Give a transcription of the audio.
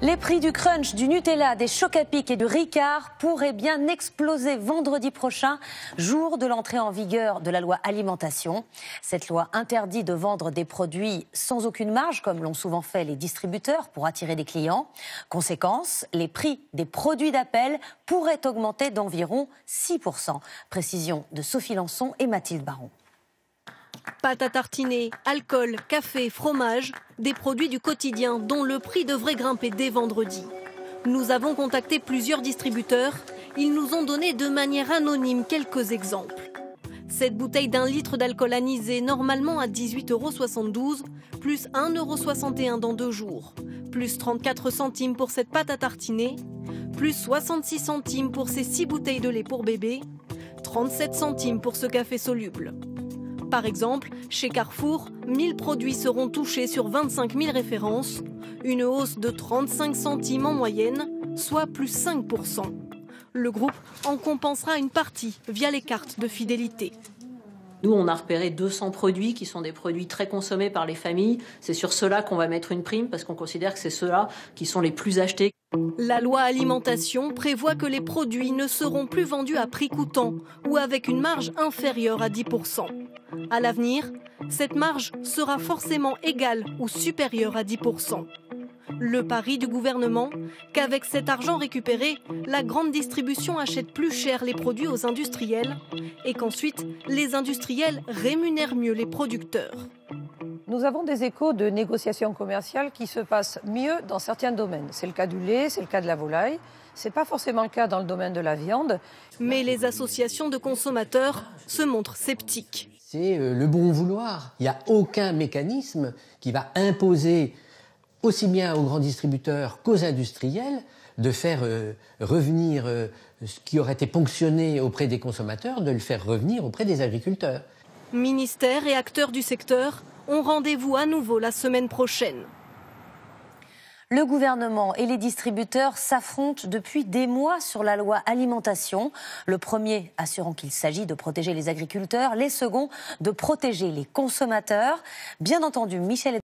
Les prix du crunch, du Nutella, des Choc-à-Pic et du Ricard pourraient bien exploser vendredi prochain, jour de l'entrée en vigueur de la loi alimentation. Cette loi interdit de vendre des produits sans aucune marge, comme l'ont souvent fait les distributeurs pour attirer des clients. Conséquence, les prix des produits d'appel pourraient augmenter d'environ 6%. Précision de Sophie Lançon et Mathilde Baron. Pâte à tartiner, alcool, café, fromage, des produits du quotidien dont le prix devrait grimper dès vendredi. Nous avons contacté plusieurs distributeurs. Ils nous ont donné de manière anonyme quelques exemples. Cette bouteille d'1 litre d'alcool anisé, normalement à 18,72 €, plus 1,61 € dans 2 jours, plus 34 centimes pour cette pâte à tartiner, plus 66 centimes pour ces 6 bouteilles de lait pour bébé, 37 centimes pour ce café soluble. Par exemple, chez Carrefour, 1000 produits seront touchés sur 25 000 références, une hausse de 35 centimes en moyenne, soit plus 5%. Le groupe en compensera une partie via les cartes de fidélité. Nous, on a repéré 200 produits qui sont des produits très consommés par les familles. C'est sur ceux-là qu'on va mettre une prime parce qu'on considère que c'est ceux-là qui sont les plus achetés. La loi alimentation prévoit que les produits ne seront plus vendus à prix coûtant ou avec une marge inférieure à 10%. À l'avenir, cette marge sera forcément égale ou supérieure à 10%. Le pari du gouvernement, qu'avec cet argent récupéré, la grande distribution achète plus cher les produits aux industriels et qu'ensuite, les industriels rémunèrent mieux les producteurs. Nous avons des échos de négociations commerciales qui se passent mieux dans certains domaines. C'est le cas du lait, c'est le cas de la volaille. Ce n'est pas forcément le cas dans le domaine de la viande. Mais les associations de consommateurs se montrent sceptiques. C'est le bon vouloir. Il n'y a aucun mécanisme qui va imposer aussi bien aux grands distributeurs qu'aux industriels de faire revenir ce qui aurait été ponctionné auprès des consommateurs, de le faire revenir auprès des agriculteurs. Ministères et acteurs du secteur ont rendez-vous à nouveau la semaine prochaine. Le gouvernement et les distributeurs s'affrontent depuis des mois sur la loi alimentation. Le premier assurant qu'il s'agit de protéger les agriculteurs, les seconds de protéger les consommateurs. Bien entendu, Michel